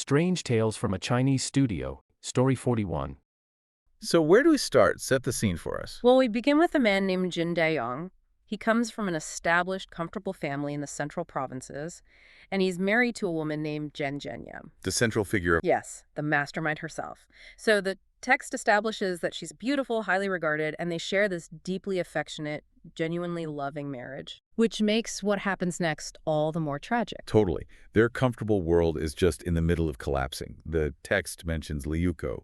Strange Tales from a Chinese Studio, Story 41. So where do we start? Set the scene for us. Well, we begin with a man named Jin Daeyong. He comes from an established, comfortable family in the central provinces, and he's married to a woman named Jen Jenyam. The central figure of... Yes, the mastermind herself. So the text establishes that she's beautiful, highly regarded, and they share this deeply affectionate, genuinely loving marriage, which makes what happens next all the more tragic. Totally. Their comfortable world is just in the middle of collapsing. The text mentions Liuko,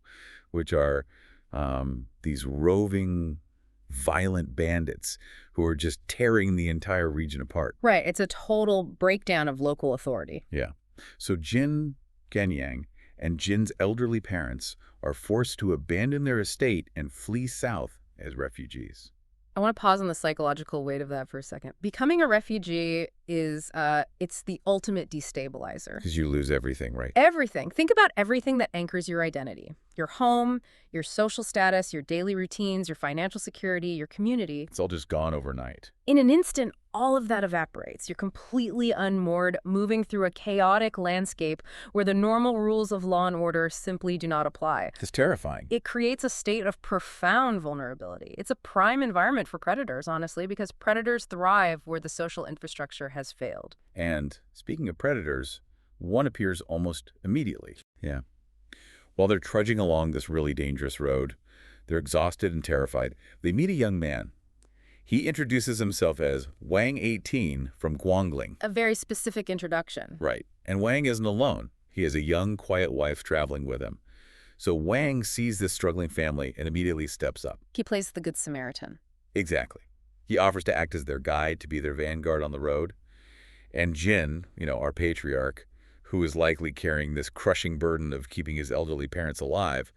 which are these roving, violent bandits who are just tearing the entire region apart. Right, it's a total breakdown of local authority. Yeah. So Jin Genyang and Jin's elderly parents are forced to abandon their estate and flee south as refugees. I want to pause on the psychological weight of that for a second. Becoming a refugee is, it's the ultimate destabilizer. Because you lose everything, right? Everything. Think about everything that anchors your identity. Your home, your social status, your daily routines, your financial security, your community. It's all just gone overnight. In an instant, all of that evaporates. You're completely unmoored, moving through a chaotic landscape where the normal rules of law and order simply do not apply. It's terrifying. It creates a state of profound vulnerability. It's a prime environment for predators, honestly, because predators thrive where the social infrastructure has failed. And speaking of predators, one appears almost immediately. Yeah. While they're trudging along this really dangerous road, they're exhausted and terrified. They meet a young man. He introduces himself as Wang 18 from Guangling. A very specific introduction. Right. And Wang isn't alone. He has a young, quiet wife traveling with him. So Wang sees this struggling family and immediately steps up. He plays the Good Samaritan. Exactly. He offers to act as their guide, to be their vanguard on the road. And Jin, our patriarch, who is likely carrying this crushing burden of keeping his elderly parents alive,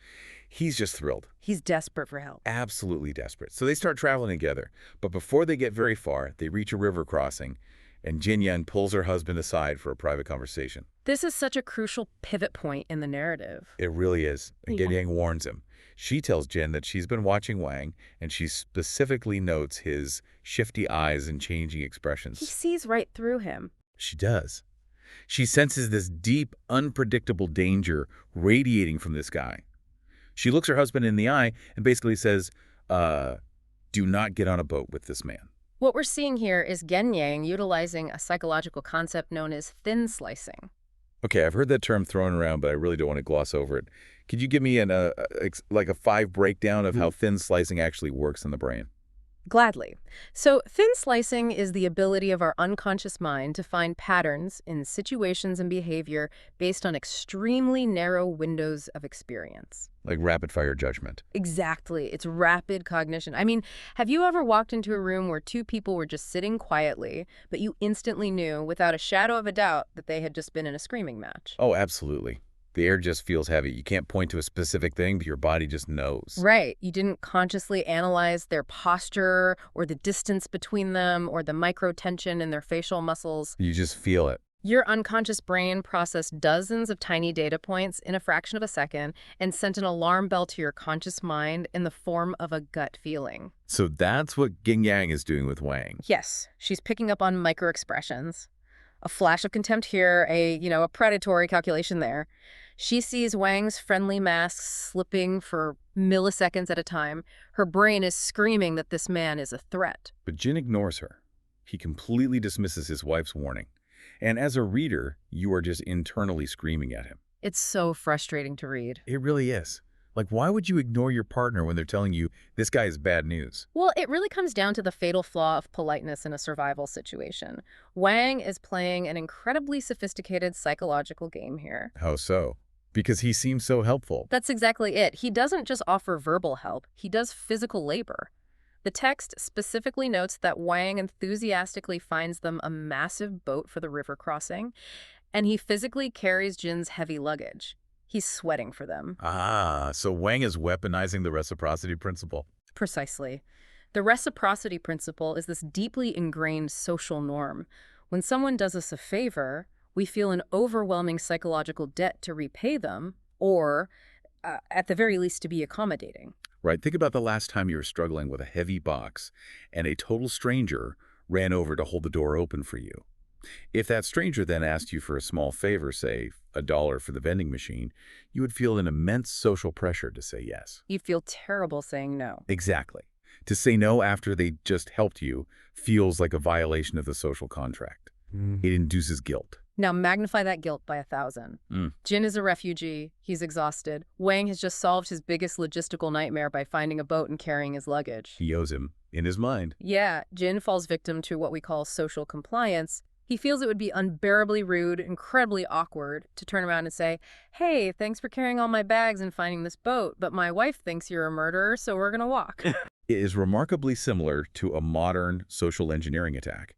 he's just thrilled. He's desperate for help. Absolutely desperate. So they start traveling together. But before they get very far, they reach a river crossing, and Jin Yan pulls her husband aside for a private conversation. This is such a crucial pivot point in the narrative. It really is. And Genyang warns him. She tells Jin that she's been watching Wang, and she specifically notes his shifty eyes and changing expressions. He sees right through him. She does. She senses this deep, unpredictable danger radiating from this guy. She looks her husband in the eye and basically says, do not get on a boat with this man. What we're seeing here is Genyang utilizing a psychological concept known as thin slicing. Okay, I've heard that term thrown around, but I really don't want to gloss over it. Could you give me like a 5 breakdown of how thin slicing actually works in the brain? Gladly. So thin slicing is the ability of our unconscious mind to find patterns in situations and behavior based on extremely narrow windows of experience. Like rapid-fire judgment. Exactly. It's rapid cognition. I mean, have you ever walked into a room where two people were just sitting quietly, but you instantly knew, without a shadow of a doubt, that they had just been in a screaming match? Oh, absolutely. The air just feels heavy. You can't point to a specific thing, but your body just knows. Right. You didn't consciously analyze their posture or the distance between them or the micro-tension in their facial muscles. You just feel it. Your unconscious brain processed dozens of tiny data points in a fraction of a second and sent an alarm bell to your conscious mind in the form of a gut feeling. So that's what Genyang is doing with Wang. Yes, she's picking up on micro-expressions. A flash of contempt here, a predatory calculation there. She sees Wang's friendly mask slipping for milliseconds at a time. Her brain is screaming that this man is a threat. But Jin ignores her. He completely dismisses his wife's warning. And as a reader, you are just internally screaming at him. It's so frustrating to read. It really is. Like, why would you ignore your partner when they're telling you this guy is bad news? Well, it really comes down to the fatal flaw of politeness in a survival situation. Wang is playing an incredibly sophisticated psychological game here. How so? Because he seems so helpful. That's exactly it. He doesn't just offer verbal help, he does physical labor. The text specifically notes that Wang enthusiastically finds them a massive boat for the river crossing, and he physically carries Jin's heavy luggage. He's sweating for them. Ah, so Wang is weaponizing the reciprocity principle. Precisely. The reciprocity principle is this deeply ingrained social norm. When someone does us a favor, we feel an overwhelming psychological debt to repay them, or, at the very least, to be accommodating. Right. Think about the last time you were struggling with a heavy box and a total stranger ran over to hold the door open for you. If that stranger then asked you for a small favor, say $1 for the vending machine, you would feel an immense social pressure to say yes. You feel terrible saying no. Exactly. To say no after they just helped you feels like a violation of the social contract. It induces guilt. Now magnify that guilt by 1,000. Jin is a refugee. He's exhausted. Wang has just solved his biggest logistical nightmare by finding a boat and carrying his luggage. He owes him, in his mind. Yeah, Jin falls victim to what we call social compliance. He feels it would be unbearably rude, incredibly awkward to turn around and say, "Hey, thanks for carrying all my bags and finding this boat, but my wife thinks you're a murderer, so we're gonna walk." It is remarkably similar to a modern social engineering attack.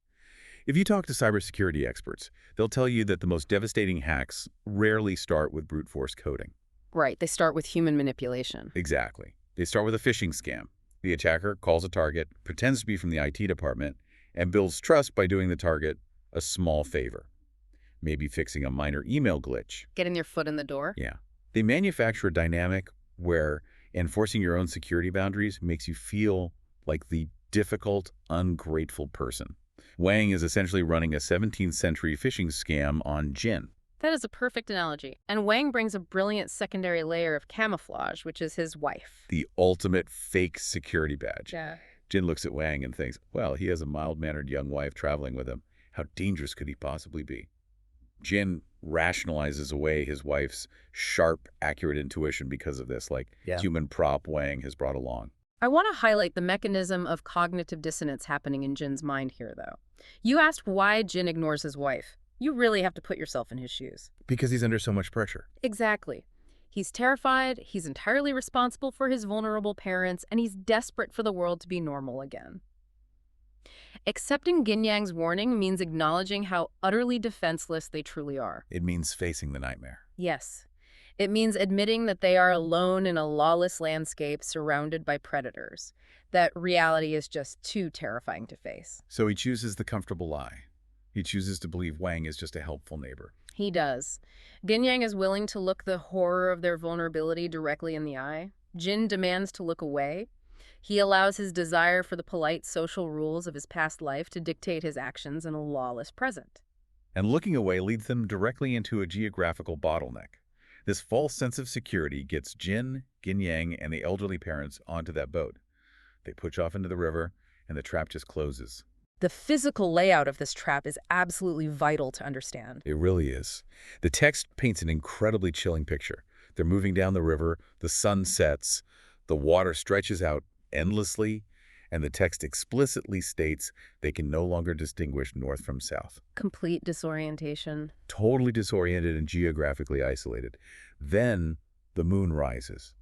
If you talk to cybersecurity experts, they'll tell you that the most devastating hacks rarely start with brute force coding. Right, they start with human manipulation. Exactly. They start with a phishing scam. The attacker calls a target, pretends to be from the IT department, and builds trust by doing the target a small favor. Maybe fixing a minor email glitch. Getting your foot in the door? Yeah. They manufacture a dynamic where enforcing your own security boundaries makes you feel like the difficult, ungrateful person. Wang is essentially running a 17th century phishing scam on Jin. That is a perfect analogy. And Wang brings a brilliant secondary layer of camouflage, which is his wife. The ultimate fake security badge. Yeah. Jin looks at Wang and thinks, well, he has a mild-mannered young wife traveling with him. How dangerous could he possibly be? Jin rationalizes away his wife's sharp, accurate intuition because of this, like human prop Wang has brought along. I want to highlight the mechanism of cognitive dissonance happening in Jin's mind here, though. You asked why Jin ignores his wife. You really have to put yourself in his shoes. Because he's under so much pressure. Exactly. He's terrified, he's entirely responsible for his vulnerable parents, and he's desperate for the world to be normal again. Accepting Ginyang's warning means acknowledging how utterly defenseless they truly are. It means facing the nightmare. Yes. It means admitting that they are alone in a lawless landscape surrounded by predators, that reality is just too terrifying to face. So he chooses the comfortable lie. He chooses to believe Wang is just a helpful neighbor. He does. Ginyang is willing to look the horror of their vulnerability directly in the eye. Jin demands to look away. He allows his desire for the polite social rules of his past life to dictate his actions in a lawless present. And looking away leads them directly into a geographical bottleneck. This false sense of security gets Jin, Ginyang, and the elderly parents onto that boat. They push off into the river, and the trap just closes. The physical layout of this trap is absolutely vital to understand. It really is. The text paints an incredibly chilling picture. They're moving down the river, the sun sets, the water stretches out endlessly, and the text explicitly states they can no longer distinguish north from south. Complete disorientation. Totally disoriented and geographically isolated. Then the moon rises.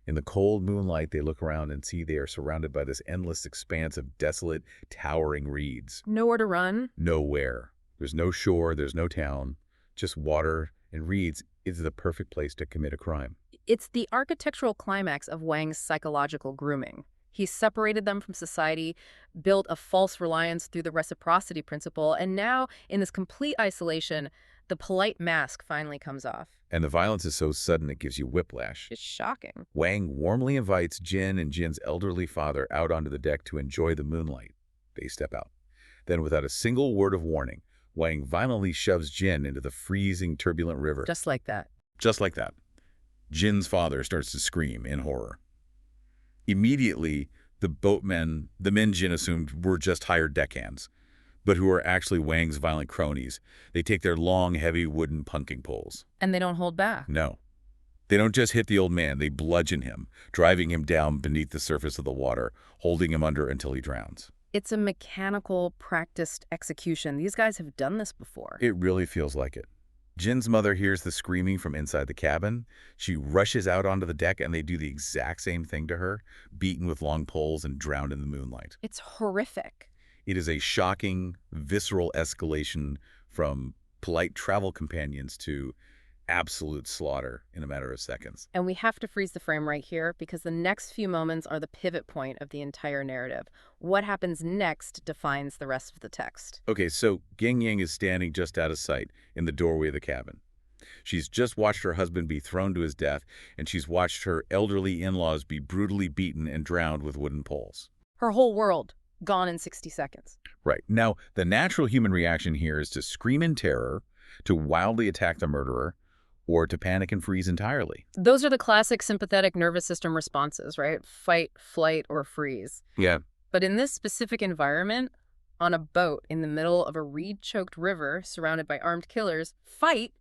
In the cold moonlight, they look around and see they are surrounded by this endless expanse of desolate, towering reeds. Nowhere to run? Nowhere. There's no shore, there's no town, just water and reeds. Is the perfect place to commit a crime. It's the architectural climax of Wang's psychological grooming. He separated them from society, built a false reliance through the reciprocity principle, and now, in this complete isolation, the polite mask finally comes off. And the violence is so sudden it gives you whiplash. It's shocking. Wang warmly invites Jin and Jin's elderly father out onto the deck to enjoy the moonlight. They step out. Then, without a single word of warning, Wang violently shoves Jin into the freezing, turbulent river. Just like that. Just like that. Jin's father starts to scream in horror. Immediately, the men Jin assumed were just hired deckhands, but who are actually Wang's violent cronies. They take their long, heavy wooden punking poles. And they don't hold back. No. They don't just hit the old man, they bludgeon him, driving him down beneath the surface of the water, holding him under until he drowns. It's a mechanical, practiced execution. These guys have done this before. It really feels like it. Jin's mother hears the screaming from inside the cabin. She rushes out onto the deck, and they do the exact same thing to her, beaten with long poles and drowned in the moonlight. It's horrific. It is a shocking, visceral escalation from polite travel companions to absolute slaughter in a matter of seconds. And we have to freeze the frame right here because the next few moments are the pivot point of the entire narrative. What happens next defines the rest of the text. Okay, so Ginyang is standing just out of sight in the doorway of the cabin. She's just watched her husband be thrown to his death, and she's watched her elderly in-laws be brutally beaten and drowned with wooden poles. Her whole world gone in 60 seconds. Right. Now, the natural human reaction here is to scream in terror, to wildly attack the murderer, or to panic and freeze entirely. Those are the classic sympathetic nervous system responses, right? Fight, flight, or freeze. Yeah. But in this specific environment, on a boat in the middle of a reed-choked river surrounded by armed killers, fight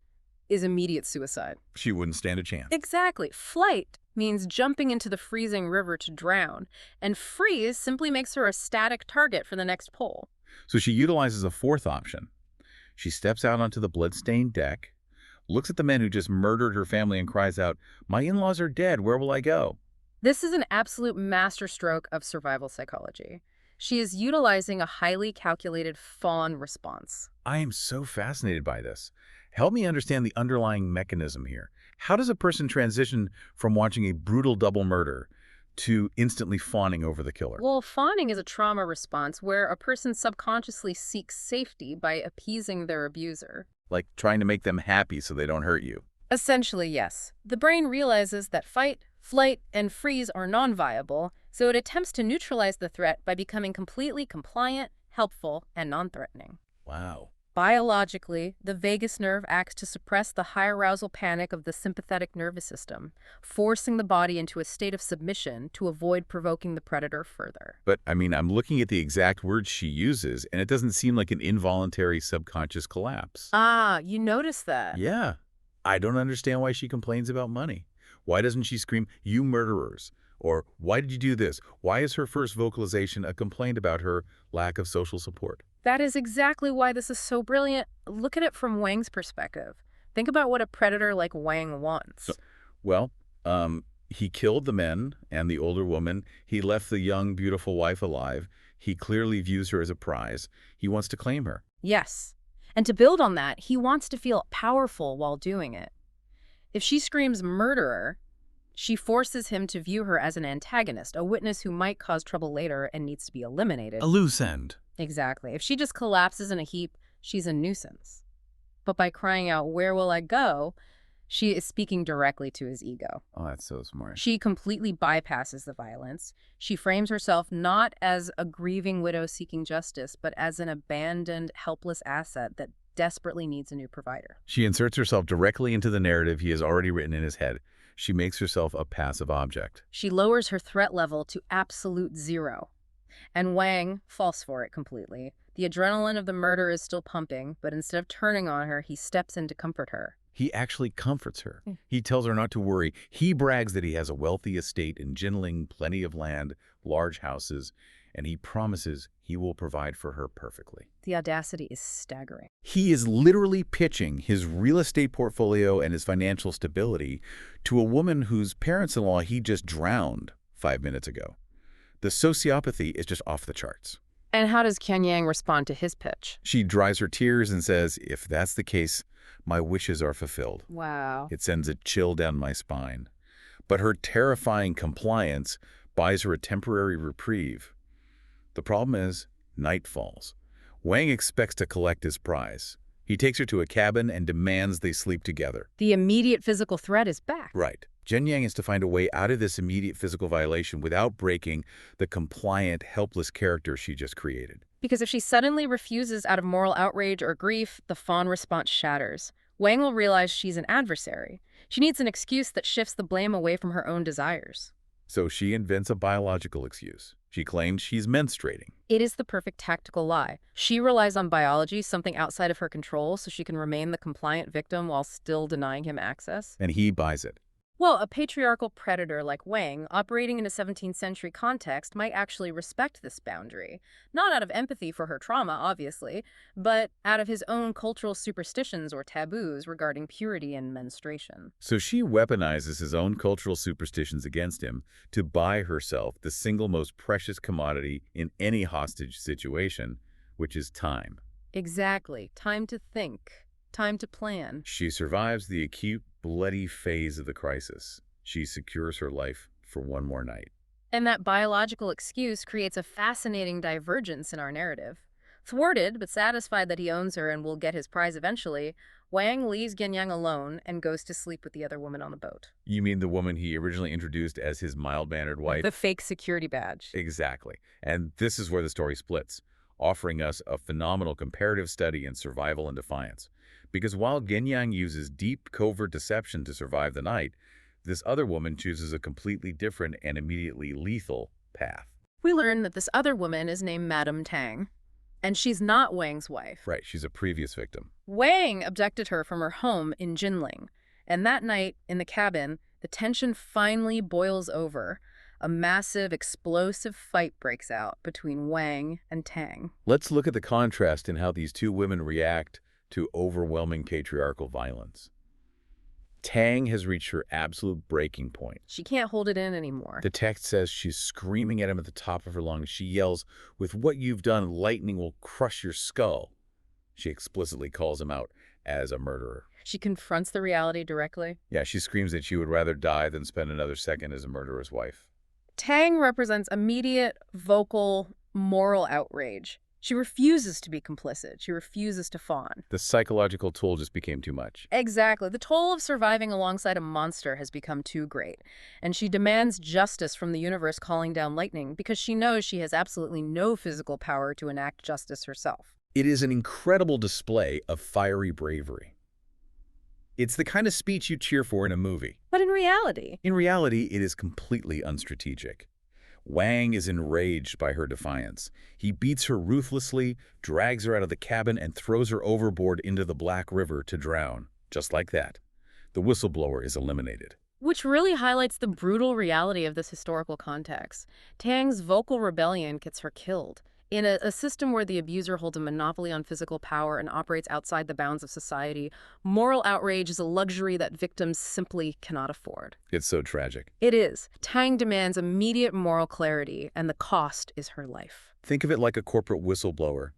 is immediate suicide. She wouldn't stand a chance. Exactly. Flight means jumping into the freezing river to drown, and freeze simply makes her a static target for the next pole. So she utilizes a fourth option. She steps out onto the blood-stained deck, looks at the men who just murdered her family and cries out, "My in-laws are dead, where will I go?" This is an absolute masterstroke of survival psychology. She is utilizing a highly calculated fawn response. I am so fascinated by this. Help me understand the underlying mechanism here. How does a person transition from watching a brutal double murder to instantly fawning over the killer? Well, fawning is a trauma response where a person subconsciously seeks safety by appeasing their abuser. Like trying to make them happy so they don't hurt you. Essentially, yes. The brain realizes that fight, flight, and freeze are non-viable, so it attempts to neutralize the threat by becoming completely compliant, helpful, and non-threatening. Wow. Biologically, the vagus nerve acts to suppress the high arousal panic of the sympathetic nervous system, forcing the body into a state of submission to avoid provoking the predator further. But, I mean, I'm looking at the exact words she uses, and it doesn't seem like an involuntary subconscious collapse. Ah, you noticed that? Yeah. I don't understand why she complains about money. Why doesn't she scream, "You murderers"? Or, "Why did you do this?" Why is her first vocalization a complaint about her lack of social support? That is exactly why this is so brilliant. Look at it from Wang's perspective. Think about what a predator like Wang wants. Well, he killed the men and the older woman. He left the young, beautiful wife alive. He clearly views her as a prize. He wants to claim her. Yes. And to build on that, he wants to feel powerful while doing it. If she screams murderer, she forces him to view her as an antagonist, a witness who might cause trouble later and needs to be eliminated. A loose end. Exactly. If she just collapses in a heap, she's a nuisance. But by crying out, "Where will I go?" she is speaking directly to his ego. Oh, that's so smart. She completely bypasses the violence. She frames herself not as a grieving widow seeking justice, but as an abandoned, helpless asset that desperately needs a new provider. She inserts herself directly into the narrative he has already written in his head. She makes herself a passive object. She lowers her threat level to absolute zero. And Wang falls for it completely. The adrenaline of the murder is still pumping, but instead of turning on her, he steps in to comfort her. He actually comforts her. He tells her not to worry. He brags that he has a wealthy estate in Jinling, plenty of land, large houses, and he promises he will provide for her perfectly. The audacity is staggering. He is literally pitching his real estate portfolio and his financial stability to a woman whose parents-in-law he just drowned 5 minutes ago. The sociopathy is just off the charts. And how does Qian Yang respond to his pitch? She dries her tears and says, "If that's the case, my wishes are fulfilled." Wow. It sends a chill down my spine. But her terrifying compliance buys her a temporary reprieve. The problem is, night falls. Wang expects to collect his prize. He takes her to a cabin and demands they sleep together. The immediate physical threat is back. Right. Jen Yang is to find a way out of this immediate physical violation without breaking the compliant, helpless character she just created. Because if she suddenly refuses out of moral outrage or grief, the fawn response shatters. Wang will realize she's an adversary. She needs an excuse that shifts the blame away from her own desires. So she invents a biological excuse. She claims she's menstruating. It is the perfect tactical lie. She relies on biology, something outside of her control, so she can remain the compliant victim while still denying him access. And he buys it. Well, a patriarchal predator like Wang, operating in a 17th century context, might actually respect this boundary. Not out of empathy for her trauma, obviously, but out of his own cultural superstitions or taboos regarding purity and menstruation. So she weaponizes his own cultural superstitions against him to buy herself the single most precious commodity in any hostage situation, which is time. Exactly. Time to think. Time to plan. She survives the acute, bloody phase of the crisis. She secures her life for one more night. And that biological excuse creates a fascinating divergence in our narrative. Thwarted, but satisfied that he owns her and will get his prize eventually, Wang leaves Gianyang alone and goes to sleep with the other woman on the boat. You mean the woman he originally introduced as his mild-mannered wife? The fake security badge. Exactly. And this is where the story splits, offering us a phenomenal comparative study in survival and defiance. Because while Genyang uses deep, covert deception to survive the night, this other woman chooses a completely different and immediately lethal path. We learn that this other woman is named Madame Tang, and she's not Wang's wife. Right, she's a previous victim. Wang abducted her from her home in Jinling, and that night, in the cabin, the tension finally boils over. A massive, explosive fight breaks out between Wang and Tang. Let's look at the contrast in how these two women react to overwhelming patriarchal violence. Tang has reached her absolute breaking point. She can't hold it in anymore. The text says she's screaming at him at the top of her lungs. She yells, "With what you've done, lightning will crush your skull." She explicitly calls him out as a murderer. She confronts the reality directly. Yeah, she screams that she would rather die than spend another second as a murderer's wife. Tang represents immediate, vocal, moral outrage. She refuses to be complicit. She refuses to fawn. The psychological toll just became too much. Exactly. The toll of surviving alongside a monster has become too great. And she demands justice from the universe calling down lightning because she knows she has absolutely no physical power to enact justice herself. It is an incredible display of fiery bravery. It's the kind of speech you cheer for in a movie. But in reality, It is completely unstrategic. Wang is enraged by her defiance. He beats her ruthlessly, drags her out of the cabin, and throws her overboard into the Black River to drown. Just like that. The whistleblower is eliminated. which really highlights the brutal reality of this historical context. Tang's vocal rebellion gets her killed. In a system where the abuser holds a monopoly on physical power and operates outside the bounds of society, moral outrage is a luxury that victims simply cannot afford. It's so tragic. It is. Tang demands immediate moral clarity, and the cost is her life. Think of it like a corporate whistleblower.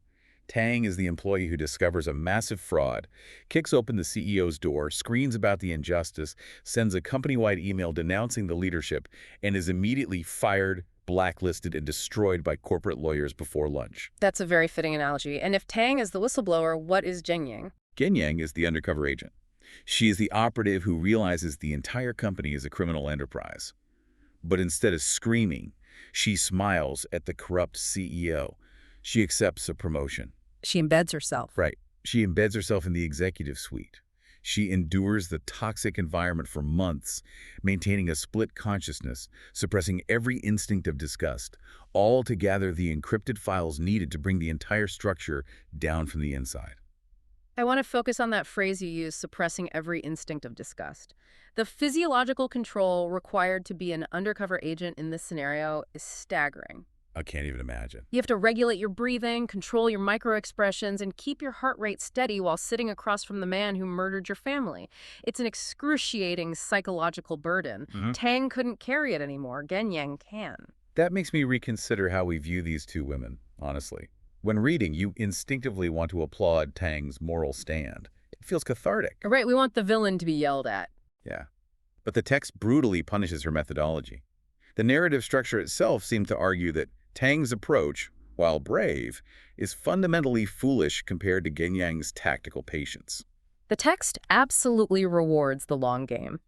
Tang is the employee who discovers a massive fraud, kicks open the CEO's door, screams about the injustice, sends a company-wide email denouncing the leadership, and is immediately fired, blacklisted, and destroyed by corporate lawyers before lunch. That's a very fitting analogy. And if Tang is the whistleblower, what is Genyang? Genyang is the undercover agent. She is the operative who realizes the entire company is a criminal enterprise. But instead of screaming, she smiles at the corrupt CEO. She accepts a promotion. She embeds herself. Right. She embeds herself in the executive suite. She endures the toxic environment for months, maintaining a split consciousness, suppressing every instinct of disgust, all to gather the encrypted files needed to bring the entire structure down from the inside. I want to focus on that phrase you use, suppressing every instinct of disgust. The physiological control required to be an undercover agent in this scenario is staggering. I can't even imagine. You have to regulate your breathing, control your microexpressions, and keep your heart rate steady while sitting across from the man who murdered your family. It's an excruciating psychological burden. Tang couldn't carry it anymore. Genyang can. That makes me reconsider how we view these two women, honestly. When reading, you instinctively want to applaud Tang's moral stand. It feels cathartic. Right, we want the villain to be yelled at. Yeah. But the text brutally punishes her methodology. The narrative structure itself seemed to argue that Tang's approach, while brave, is fundamentally foolish compared to Genyang's tactical patience. The text absolutely rewards the long game.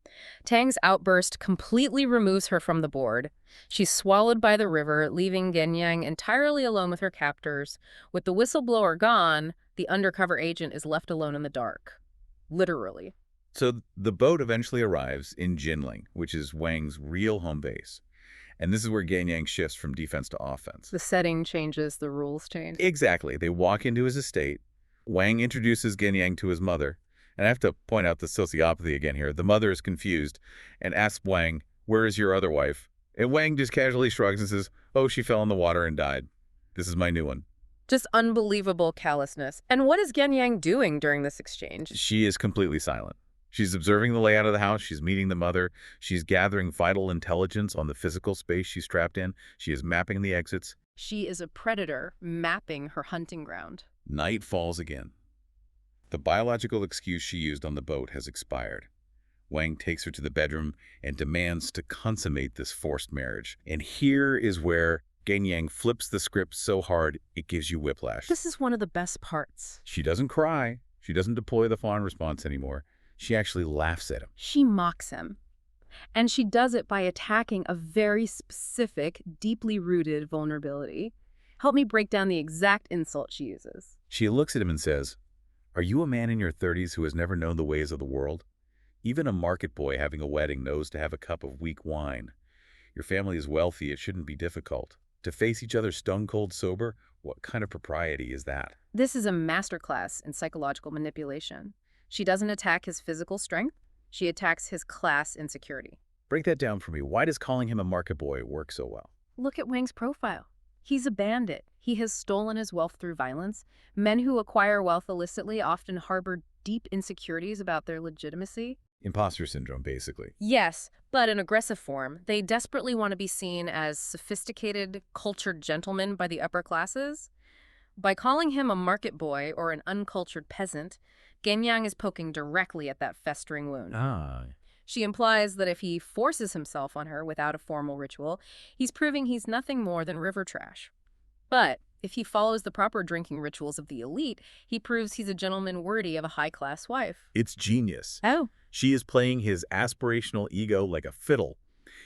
Tang's outburst completely removes her from the board. She's swallowed by the river, leaving Genyang entirely alone with her captors. With the whistleblower gone, the undercover agent is left alone in the dark. Literally. So the boat eventually arrives in Jinling, which is Wang's real home base. And this is where Genyang shifts from defense to offense. The setting changes, the rules change. Exactly. They walk into his estate. Wang introduces Genyang to his mother. And I have to point out the sociopathy again here. The mother is confused and asks Wang, "Where is your other wife?" And Wang just casually shrugs and says, "Oh, she fell in the water and died. This is my new one." Just unbelievable callousness. And what is Genyang doing during this exchange? She is completely silent. She's observing the layout of the house. She's meeting the mother. She's gathering vital intelligence on the physical space she's trapped in. She is mapping the exits. She is a predator mapping her hunting ground. Night falls again. The biological excuse she used on the boat has expired. Wang takes her to the bedroom and demands to consummate this forced marriage. And here is where Genyang flips the script so hard it gives you whiplash. This is one of the best parts. She doesn't cry. She doesn't deploy the fawn response anymore. She actually laughs at him. She mocks him. And she does it by attacking a very specific, deeply rooted vulnerability. Help me break down the exact insult she uses. She looks at him and says, Are you a man in your 30s who has never known the ways of the world? Even a market boy having a wedding knows to have a cup of weak wine. Your family is wealthy, it shouldn't be difficult. To face each other stone cold sober, what kind of propriety is that? This is a masterclass in psychological manipulation. She doesn't attack his physical strength, she attacks his class insecurity. Break that down for me. Why does calling him a market boy work so well? Look at Wang's profile. He's a bandit. He has stolen his wealth through violence. Men who acquire wealth illicitly often harbor deep insecurities about their legitimacy. Imposter syndrome, basically. Yes, but in aggressive form. They desperately want to be seen as sophisticated, cultured gentlemen by the upper classes. By calling him a market boy or an uncultured peasant, Genyang is poking directly at that festering wound. She implies that if he forces himself on her without a formal ritual, he's proving he's nothing more than river trash. But if he follows the proper drinking rituals of the elite, he proves he's a gentleman worthy of a high-class wife. It's genius. Oh. She is playing his aspirational ego like a fiddle.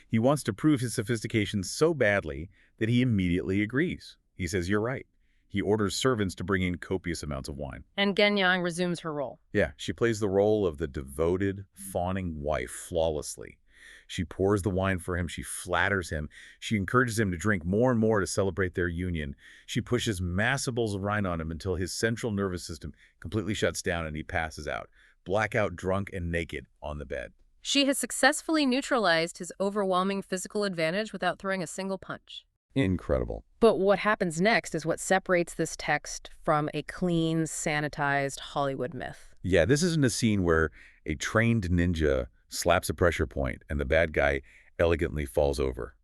He wants to prove his sophistication so badly that he immediately agrees. He says, "You're right." He orders servants to bring in copious amounts of wine. And Genyang resumes her role. Yeah, she plays the role of the devoted, fawning wife flawlessly. She pours the wine for him. She flatters him. She encourages him to drink more and more to celebrate their union. She pushes massive bowls of wine on him until his central nervous system completely shuts down and he passes out, blackout, drunk, and naked on the bed. She has successfully neutralized his overwhelming physical advantage without throwing a single punch. Incredible. But what happens next is what separates this text from a clean, sanitized Hollywood myth. Yeah, this isn't a scene where a trained ninja slaps a pressure point and the bad guy elegantly falls over.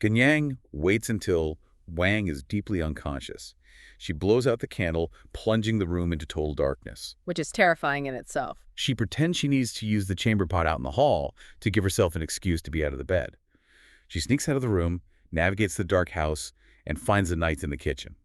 Genyang waits until Wang is deeply unconscious. She blows out the candle, plunging the room into total darkness. Which is terrifying in itself. She pretends she needs to use the chamber pot out in the hall to give herself an excuse to be out of the bed. She sneaks out of the room, navigates the dark house, and finds the knights in the kitchen.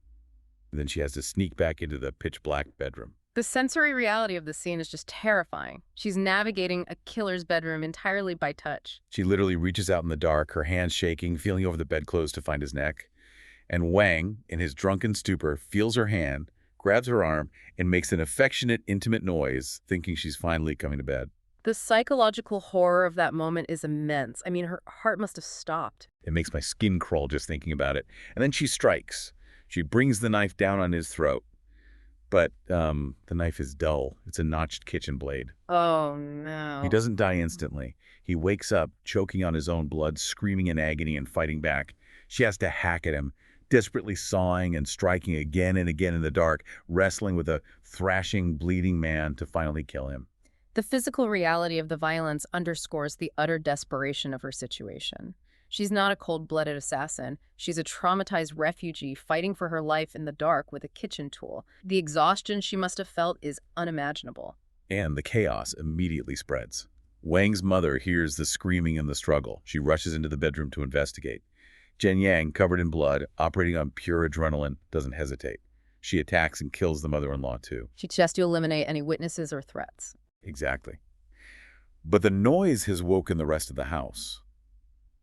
And then she has to sneak back into the pitch-black bedroom. The sensory reality of the scene is just terrifying. She's navigating a killer's bedroom entirely by touch. She literally reaches out in the dark, her hands shaking, feeling over the bedclothes to find his neck. And Wang, in his drunken stupor, feels her hand, grabs her arm, and makes an affectionate, intimate noise, thinking she's finally coming to bed. The psychological horror of that moment is immense. I mean, her heart must have stopped. It makes my skin crawl just thinking about it. And then she strikes. She brings the knife down on his throat. But the knife is dull. It's a notched kitchen blade. Oh, no. He doesn't die instantly. He wakes up, choking on his own blood, screaming in agony and fighting back. She has to hack at him, desperately sawing and striking again and again in the dark, wrestling with a thrashing, bleeding man to finally kill him. The physical reality of the violence underscores the utter desperation of her situation. She's not a cold-blooded assassin. She's a traumatized refugee fighting for her life in the dark with a kitchen tool. The exhaustion she must have felt is unimaginable. And the chaos immediately spreads. Wang's mother hears the screaming and the struggle. She rushes into the bedroom to investigate. Genyang, covered in blood, operating on pure adrenaline, doesn't hesitate. She attacks and kills the mother-in-law too. She has to eliminate any witnesses or threats. Exactly. But the noise has woken the rest of the house.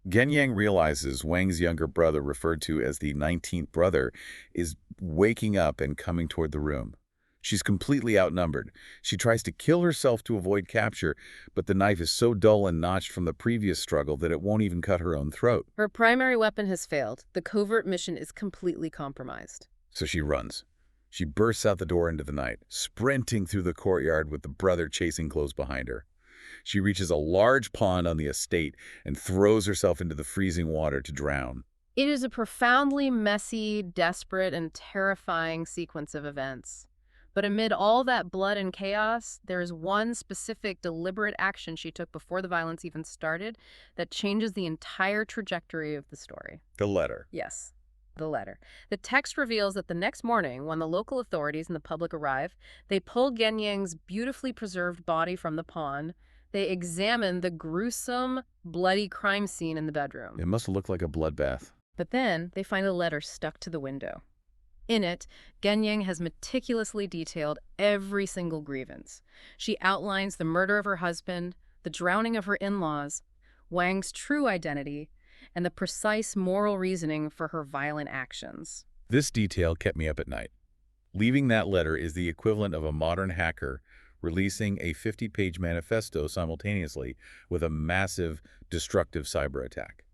Genyang realizes Wang's younger brother, referred to as the 19th brother, is waking up and coming toward the room. She's completely outnumbered. She tries to kill herself to avoid capture, but the knife is so dull and notched from the previous struggle that it won't even cut her own throat. Her primary weapon has failed. The covert mission is completely compromised. So she runs. She bursts out the door into the night, sprinting through the courtyard with the brother chasing close behind her. She reaches a large pond on the estate and throws herself into the freezing water to drown. It is a profoundly messy, desperate, and terrifying sequence of events. But amid all that blood and chaos, there is one specific, deliberate action she took before the violence even started that changes the entire trajectory of the story. The letter. Yes, the letter. The text reveals that the next morning, when the local authorities and the public arrive, they pull Genyang's beautifully preserved body from the pond. They examine the gruesome, bloody crime scene in the bedroom. It must look like a bloodbath. But then they find a letter stuck to the window. In it, Genyang has meticulously detailed every single grievance. She outlines the murder of her husband, the drowning of her in-laws, Wang's true identity, and the precise moral reasoning for her violent actions. This detail kept me up at night. Leaving that letter is the equivalent of a modern hacker releasing a 50-page manifesto simultaneously with a massive, destructive cyber attack.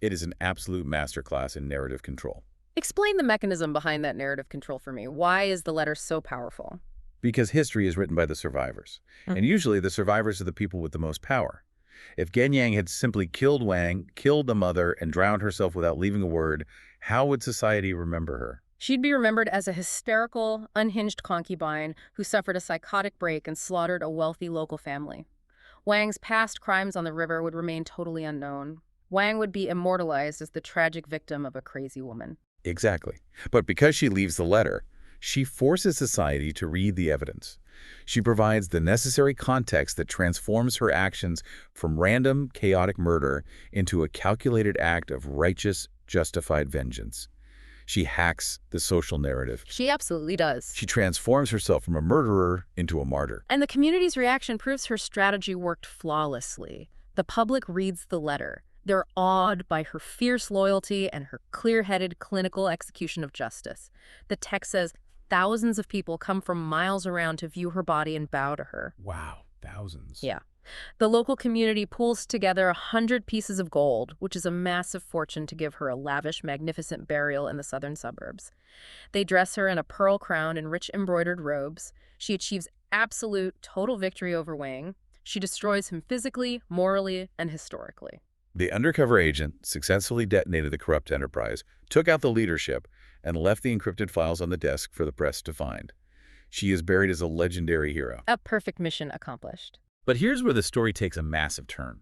It is an absolute masterclass in narrative control. Explain the mechanism behind that narrative control for me. Why is the letter so powerful? Because history is written by the survivors. And usually the survivors are the people with the most power. If Genyang had simply killed Wang, killed the mother, and drowned herself without leaving a word, how would society remember her? She'd be remembered as a hysterical, unhinged concubine who suffered a psychotic break and slaughtered a wealthy local family. Wang's past crimes on the river would remain totally unknown. Wang would be immortalized as the tragic victim of a crazy woman. Exactly. But because she leaves the letter, she forces society to read the evidence. She provides the necessary context that transforms her actions from random, chaotic murder into a calculated act of righteous, justified vengeance. She hacks the social narrative. She absolutely does. She transforms herself from a murderer into a martyr. And the community's reaction proves her strategy worked flawlessly. The public reads the letter. They're awed by her fierce loyalty and her clear-headed clinical execution of justice. The text says thousands of people come from miles around to view her body and bow to her. Wow, thousands. Yeah. The local community pulls together 100 pieces of gold, which is a massive fortune, to give her a lavish, magnificent burial in the southern suburbs. They dress her in a pearl crown and rich embroidered robes. She achieves absolute, total victory over Wang. She destroys him physically, morally, and historically. The undercover agent successfully detonated the corrupt enterprise, took out the leadership, and left the encrypted files on the desk for the press to find. She is buried as a legendary hero. A perfect mission accomplished. But here's where the story takes a massive turn.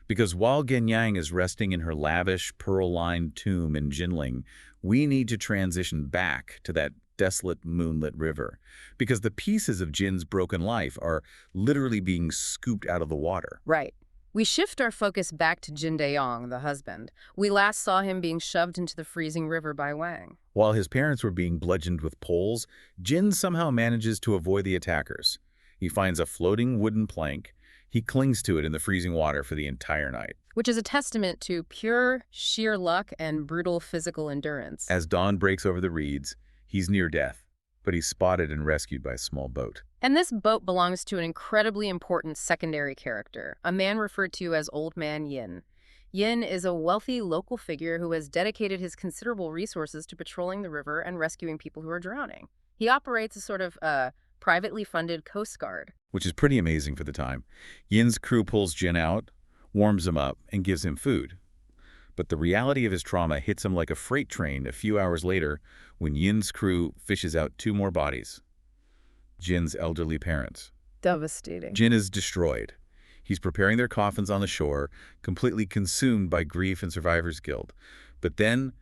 Because while Genyang is resting in her lavish, pearl-lined tomb in Jinling, we need to transition back to that desolate, moonlit river. Because the pieces of Jin's broken life are literally being scooped out of the water. Right. We shift our focus back to Jin Daeyong, the husband. We last saw him being shoved into the freezing river by Wang. While his parents were being bludgeoned with poles, Jin somehow manages to avoid the attackers. He finds a floating wooden plank. He clings to it in the freezing water for the entire night. Which is a testament to pure, sheer luck and brutal physical endurance. As dawn breaks over the reeds, he's near death, but he's spotted and rescued by a small boat. And this boat belongs to an incredibly important secondary character, a man referred to as Old Man Yin. Yin is a wealthy local figure who has dedicated his considerable resources to patrolling the river and rescuing people who are drowning. He operates a sort of privately funded Coast Guard. Which is pretty amazing for the time. Yin's crew pulls Jin out, warms him up, and gives him food. But the reality of his trauma hits him like a freight train a few hours later when Yin's crew fishes out 2 more bodies. Jin's elderly parents. Devastating. Jin is destroyed. He's preparing their coffins on the shore, completely consumed by grief and survivor's guilt. But then,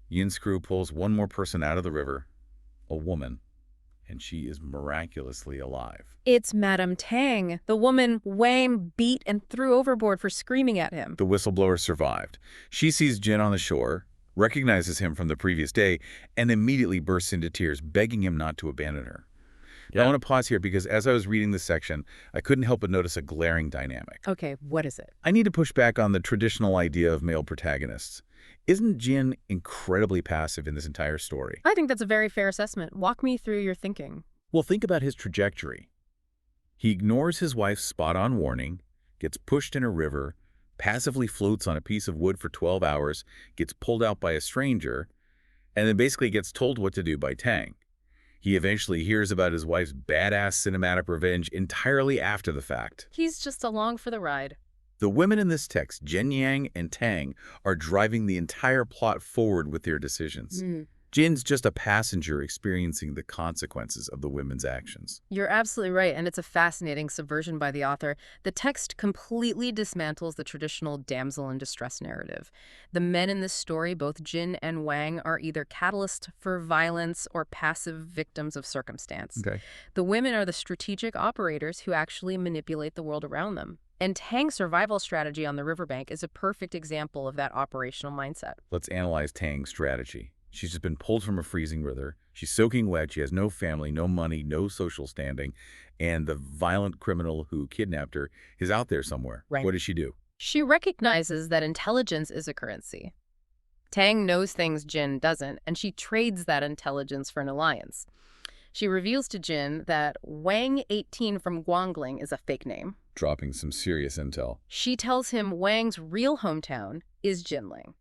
Yin's crew pulls 1 more person out of the river, a woman, and she is miraculously alive. It's Madame Tang, the woman Wang beat and threw overboard for screaming at him. The whistleblower survived. She sees Jin on the shore, recognizes him from the previous day, and immediately bursts into tears, begging him not to abandon her. Now, I want to pause here because as I was reading this section, I couldn't help but notice a glaring dynamic. Okay, what is it? I need to push back on the traditional idea of male protagonists. Isn't Jin incredibly passive in this entire story? I think that's a very fair assessment. Walk me through your thinking. Well, think about his trajectory. He ignores his wife's spot-on warning, gets pushed in a river, passively floats on a piece of wood for 12 hours, gets pulled out by a stranger, and then basically gets told what to do by Tang. He eventually hears about his wife's badass cinematic revenge entirely after the fact. He's just along for the ride. The women in this text, Genyang and Tang, are driving the entire plot forward with their decisions. Jin's just a passenger experiencing the consequences of the women's actions. You're absolutely right, and it's a fascinating subversion by the author. The text completely dismantles the traditional damsel in distress narrative. The men in this story, both Jin and Wang, are either catalysts for violence or passive victims of circumstance. Okay. The women are the strategic operators who actually manipulate the world around them. And Tang's survival strategy on the riverbank is a perfect example of that operational mindset. Let's analyze Tang's strategy. She's just been pulled from a freezing river. She's soaking wet. She has no family, no money, no social standing. And the violent criminal who kidnapped her is out there somewhere. Right. What does she do? She recognizes that intelligence is a currency. Tang knows things Jin doesn't, and she trades that intelligence for an alliance. She reveals to Jin that Wang 18 from Guangling is a fake name. Dropping some serious intel. She tells him Wang's real hometown is Jinling.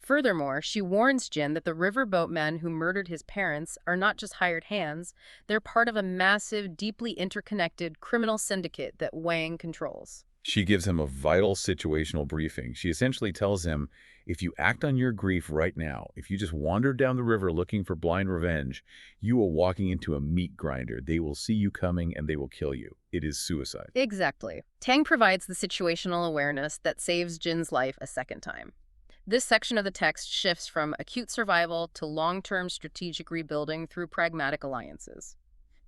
Furthermore, she warns Jin that the riverboat men who murdered his parents are not just hired hands, they're part of a massive, deeply interconnected criminal syndicate that Wang controls. She gives him a vital situational briefing. She essentially tells him, if you act on your grief right now, if you just wander down the river looking for blind revenge, you are walking into a meat grinder. They will see you coming and they will kill you. It is suicide. Exactly. Tang provides the situational awareness that saves Jin's life a second time. This section of the text shifts from acute survival to long-term strategic rebuilding through pragmatic alliances.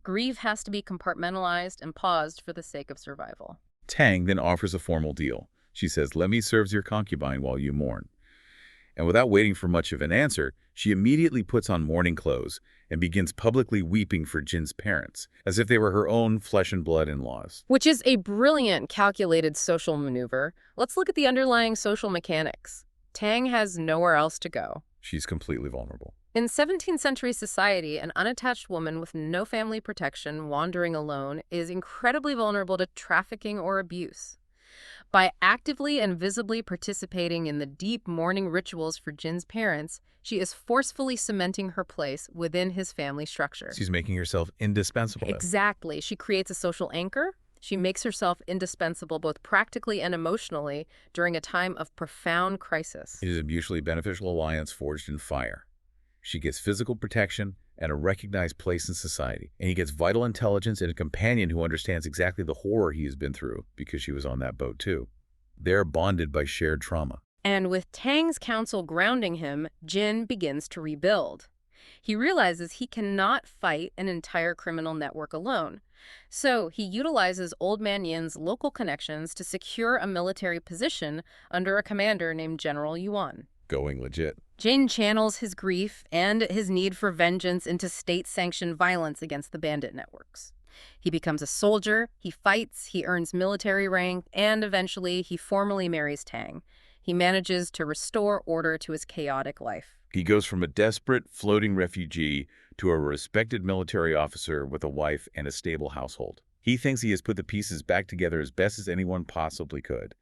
Grief has to be compartmentalized and paused for the sake of survival. Tang then offers a formal deal. She says, let me serve as your concubine while you mourn. And without waiting for much of an answer, she immediately puts on mourning clothes and begins publicly weeping for Jin's parents, as if they were her own flesh and blood in-laws. Which is a brilliant, calculated social maneuver. Let's look at the underlying social mechanics. Tang has nowhere else to go. She's completely vulnerable. In 17th century society, an unattached woman with no family protection wandering alone is incredibly vulnerable to trafficking or abuse. By actively and visibly participating in the deep mourning rituals for Jin's parents, she is forcefully cementing her place within his family structure. She's making herself indispensable. Exactly. She creates a social anchor. She makes herself indispensable both practically and emotionally during a time of profound crisis. It is a mutually beneficial alliance forged in fire. She gets physical protection and a recognized place in society. And he gets vital intelligence and a companion who understands exactly the horror he has been through because she was on that boat too. They're bonded by shared trauma. And with Tang's counsel grounding him, Jin begins to rebuild. He realizes he cannot fight an entire criminal network alone. So he utilizes Old Man Yin's local connections to secure a military position under a commander named General Yuan. Going legit. Jin channels his grief and his need for vengeance into state-sanctioned violence against the bandit networks. He becomes a soldier, he fights, he earns military rank, and eventually he formally marries Tang. He manages to restore order to his chaotic life. He goes from a desperate, floating refugee to a respected military officer with a wife and a stable household. He thinks he has put the pieces back together as best as anyone possibly could.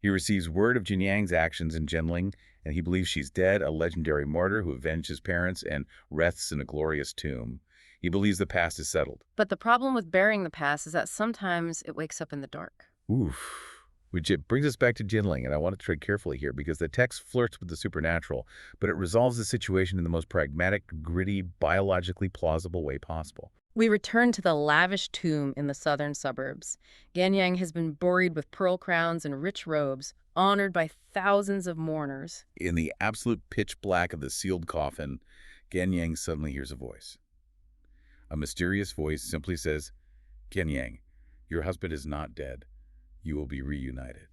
He receives word of Jinyang's actions in Jinling, and he believes she's dead, a legendary martyr who avenged his parents and rests in a glorious tomb. He believes the past is settled. But the problem with burying the past is that sometimes it wakes up in the dark. Oof. Which it brings us back to Jinling, and I want to tread carefully here because the text flirts with the supernatural, but it resolves the situation in the most pragmatic, gritty, biologically plausible way possible. We return to the lavish tomb in the southern suburbs. Ganyang has been buried with pearl crowns and rich robes, honored by thousands of mourners. In the absolute pitch black of the sealed coffin, Ganyang suddenly hears a voice. A mysterious voice simply says, Ganyang, your husband is not dead. You will be reunited.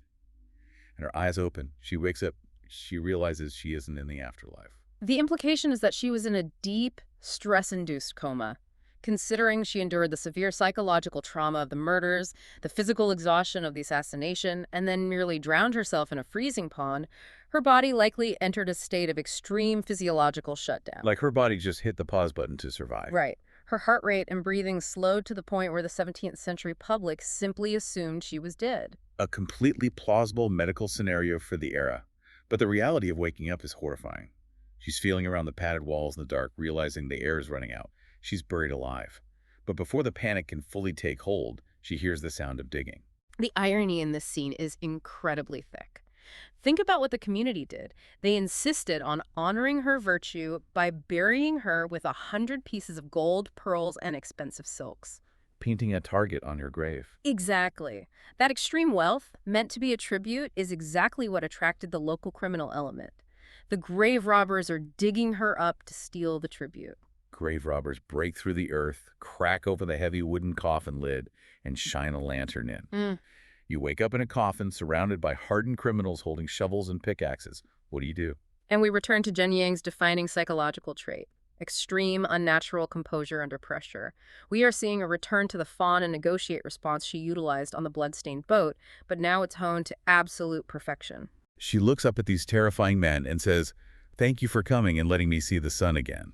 And her eyes open. She wakes up. She realizes she isn't in the afterlife. The implication is that she was in a deep, stress-induced coma. Considering she endured the severe psychological trauma of the murders, the physical exhaustion of the assassination, and then merely drowned herself in a freezing pond, her body likely entered a state of extreme physiological shutdown. Like her body just hit the pause button to survive. Right. Her heart rate and breathing slowed to the point where the 17th century public simply assumed she was dead. A completely plausible medical scenario for the era. But the reality of waking up is horrifying. She's feeling around the padded walls in the dark, realizing the air is running out. She's buried alive. But before the panic can fully take hold, she hears the sound of digging. The irony in this scene is incredibly thick. Think about what the community did. They insisted on honoring her virtue by burying her with 100 pieces of gold, pearls, and expensive silks. Painting a target on her grave. Exactly. That extreme wealth, meant to be a tribute, is exactly what attracted the local criminal element. The grave robbers are digging her up to steal the tribute. Grave robbers break through the earth, crack open the heavy wooden coffin lid, and shine a lantern in. You wake up in a coffin surrounded by hardened criminals holding shovels and pickaxes. What do? And we return to Jinyang's defining psychological trait: extreme, unnatural composure under pressure. We are seeing a return to the fawn and negotiate response she utilized on the bloodstained boat, but now it's honed to absolute perfection. She looks up at these terrifying men and says, "Thank you for coming and letting me see the sun again."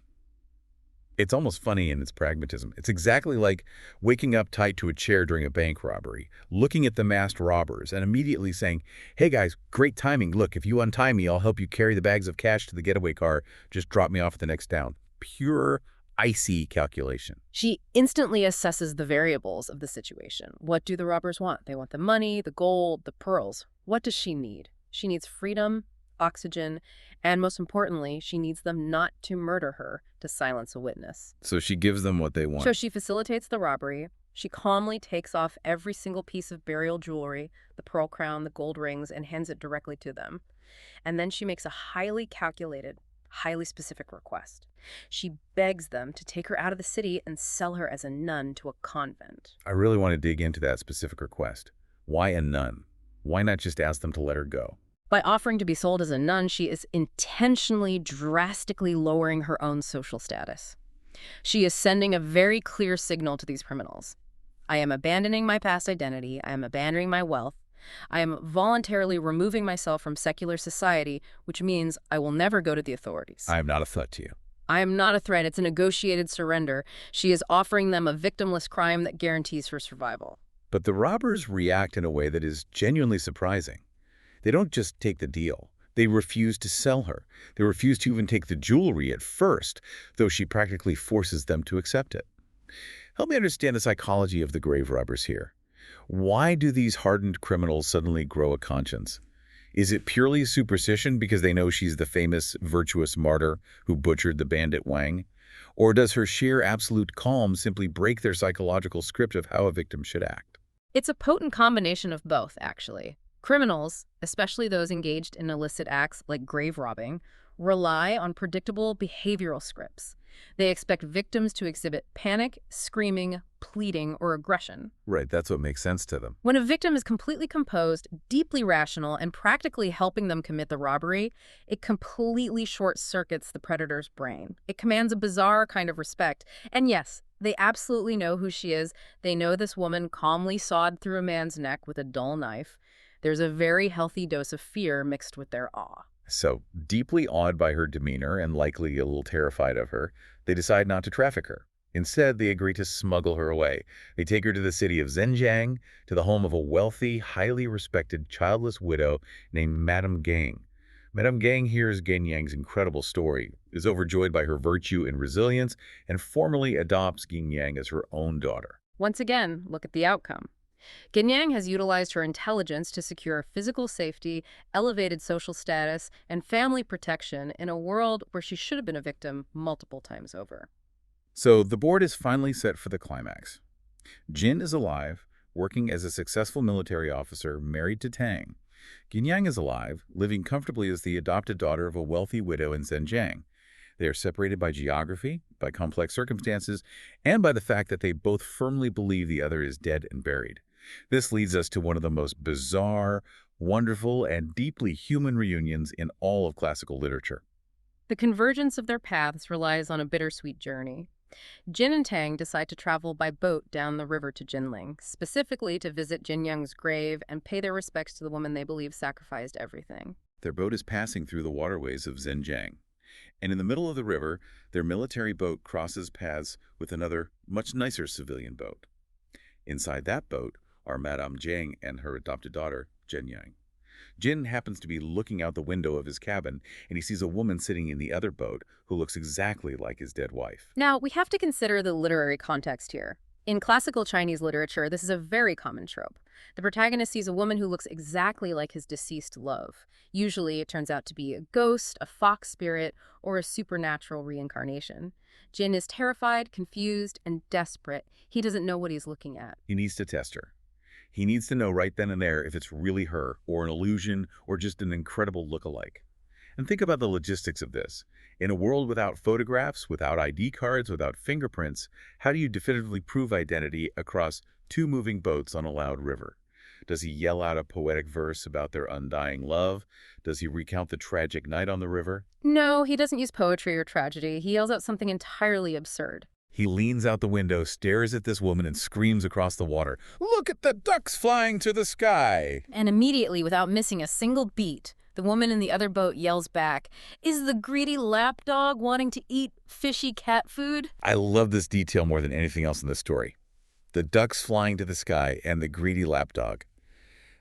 It's almost funny in its pragmatism. It's exactly like waking up tight to a chair during a bank robbery, looking at the masked robbers, and immediately saying, "Hey guys, great timing. Look, if you untie me, I'll help you carry the bags of cash to the getaway car. Just drop me off at the next town." Pure, icy calculation. She instantly assesses the variables of the situation. What do the robbers want? They want the money, the gold, the pearls. What does she need? She needs freedom, oxygen, and most importantly, she needs them not to murder her to silence a witness. So she gives them what they want. So she facilitates the robbery. She calmly takes off every single piece of burial jewelry, the pearl crown, the gold rings, and hands it directly to them. And then she makes a highly calculated, highly specific request. She begs them to take her out of the city and sell her as a nun to a convent. I really want to dig into that specific request. Why a nun? Why not just ask them to let her go? By offering to be sold as a nun, she is intentionally, drastically lowering her own social status. She is sending a very clear signal to these criminals. I am abandoning my past identity. I am abandoning my wealth. I am voluntarily removing myself from secular society, which means I will never go to the authorities. I am not a threat to you. I am not a threat. It's a negotiated surrender. She is offering them a victimless crime that guarantees her survival. But the robbers react in a way that is genuinely surprising. They don't just take the deal. They refuse to sell her. They refuse to even take the jewelry at first, though she practically forces them to accept it. Help me understand the psychology of the grave robbers here. Why do these hardened criminals suddenly grow a conscience? Is it purely superstition because they know she's the famous, virtuous martyr who butchered the bandit Wang? Or does her sheer absolute calm simply break their psychological script of how a victim should act? It's a potent combination of both, actually. Criminals, especially those engaged in illicit acts like grave robbing, rely on predictable behavioral scripts. They expect victims to exhibit panic, screaming, pleading, or aggression. Right, that's what makes sense to them. When a victim is completely composed, deeply rational, and practically helping them commit the robbery, it completely short-circuits the predator's brain. It commands a bizarre kind of respect. And yes, they absolutely know who she is. They know this woman calmly sawed through a man's neck with a dull knife. There's a very healthy dose of fear mixed with their awe. So, deeply awed by her demeanor and likely a little terrified of her, they decide not to traffic her. Instead, they agree to smuggle her away. They take her to the city of Zhenjiang, to the home of a wealthy, highly respected, childless widow named Madame Gang. Madame Gang hears Ginyang's incredible story, is overjoyed by her virtue and resilience, and formally adopts Ginyang as her own daughter. Once again, look at the outcome. Ginyang has utilized her intelligence to secure physical safety, elevated social status, and family protection in a world where she should have been a victim multiple times over. So the board is finally set for the climax. Jin is alive, working as a successful military officer married to Tang. Ginyang is alive, living comfortably as the adopted daughter of a wealthy widow in Zhenjiang. They are separated by geography, by complex circumstances, and by the fact that they both firmly believe the other is dead and buried. This leads us to one of the most bizarre, wonderful, and deeply human reunions in all of classical literature. The convergence of their paths relies on a bittersweet journey. Jin and Tang decide to travel by boat down the river to Jinling, specifically to visit Ginyang's grave and pay their respects to the woman they believe sacrificed everything. Their boat is passing through the waterways of Zhenjiang, and in the middle of the river, their military boat crosses paths with another, much nicer civilian boat. Inside that boat are Madame Jiang and her adopted daughter, Jianyang. Jin happens to be looking out the window of his cabin, and he sees a woman sitting in the other boat who looks exactly like his dead wife. Now, we have to consider the literary context here. In classical Chinese literature, this is a very common trope. The protagonist sees a woman who looks exactly like his deceased love. Usually, it turns out to be a ghost, a fox spirit, or a supernatural reincarnation. Jin is terrified, confused, and desperate. He doesn't know what he's looking at. He needs to test her. He needs to know right then and there if it's really her, or an illusion, or just an incredible look-alike. And think about the logistics of this. In a world without photographs, without ID cards, without fingerprints, how do you definitively prove identity across two moving boats on a loud river? Does he yell out a poetic verse about their undying love? Does he recount the tragic night on the river? No, he doesn't use poetry or tragedy. He yells out something entirely absurd. He leans out the window, stares at this woman, and screams across the water, "Look at the ducks flying to the sky!" And immediately, without missing a single beat, The woman in the other boat yells back, "Is the greedy lapdog wanting to eat fishy cat food?" I love this detail more than anything else in the story. The ducks flying to the sky and the greedy lapdog.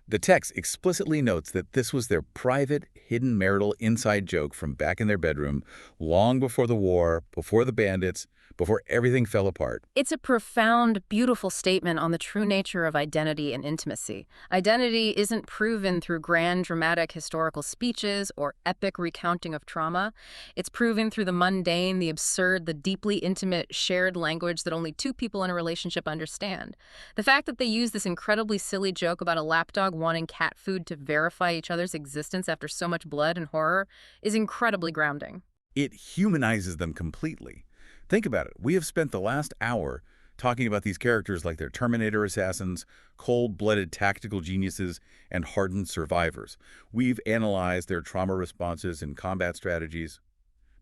The text explicitly notes that this was their private, hidden marital inside joke from back in their bedroom, long before the war, before the bandits, before everything fell apart. It's a profound, beautiful statement on the true nature of identity and intimacy. Identity isn't proven through grand, dramatic historical speeches or epic recounting of trauma. It's proven through the mundane, the absurd, the deeply intimate, shared language that only two people in a relationship understand. The fact that they use this incredibly silly joke about a lapdog wanting cat food to verify each other's existence after so much blood and horror is incredibly grounding. It humanizes them completely. Think about it. We have spent the last hour talking about these characters like they're Terminator assassins, cold-blooded tactical geniuses, and hardened survivors. We've analyzed their trauma responses and combat strategies.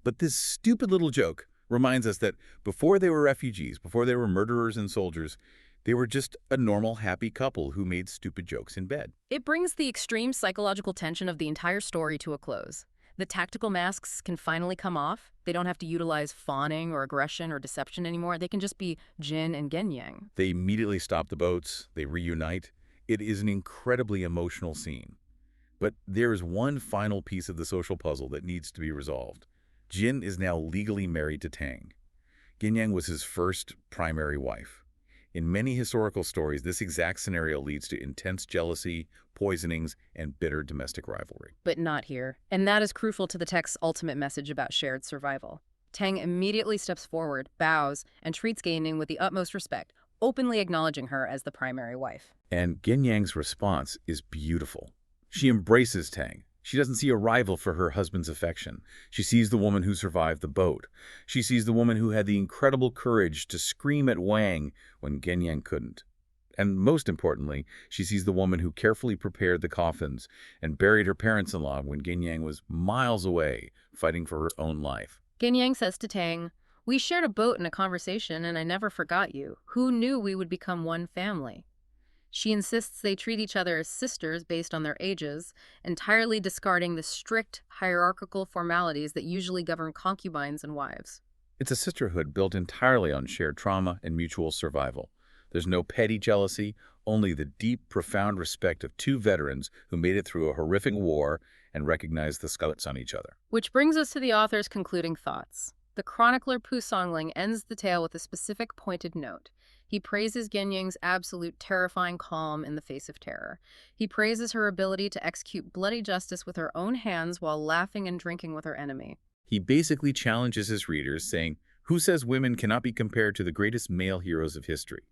But this stupid little joke reminds us that before they were refugees, before they were murderers and soldiers, they were just a normal, happy couple who made stupid jokes in bed. It brings the extreme psychological tension of the entire story to a close. The tactical masks can finally come off. They don't have to utilize fawning or aggression or deception anymore. They can just be Jin and Genyang. They immediately stop the boats. They reunite. It is an incredibly emotional scene. But there is one final piece of the social puzzle that needs to be resolved. Jin is now legally married to Tang. Genyang was his first primary wife. In many historical stories, this exact scenario leads to intense jealousy, poisonings, and bitter domestic rivalry. But not here. And that is crucial to the text's ultimate message about shared survival. Tang immediately steps forward, bows, and treats Genyang with the utmost respect, openly acknowledging her as the primary wife. And Genyang's response is beautiful. She embraces Tang. She doesn't see a rival for her husband's affection. She sees the woman who survived the boat. She sees the woman who had the incredible courage to scream at Wang when Genyang couldn't. And most importantly, she sees the woman who carefully prepared the coffins and buried her parents-in-law when Genyang was miles away, fighting for her own life. Genyang says to Tang, "We shared a boat and a conversation, and I never forgot you. Who knew we would become one family?" She insists they treat each other as sisters based on their ages, entirely discarding the strict hierarchical formalities that usually govern concubines and wives. It's a sisterhood built entirely on shared trauma and mutual survival. There's no petty jealousy, only the deep, profound respect of two veterans who made it through a horrific war and recognized the scars on each other. Which brings us to the author's concluding thoughts. The chronicler Pu Songling ends the tale with a specific pointed note. He praises Genyang's absolute terrifying calm in the face of terror. He praises her ability to execute bloody justice with her own hands while laughing and drinking with her enemy. He basically challenges his readers, saying, "Who says women cannot be compared to the greatest male heroes of history?"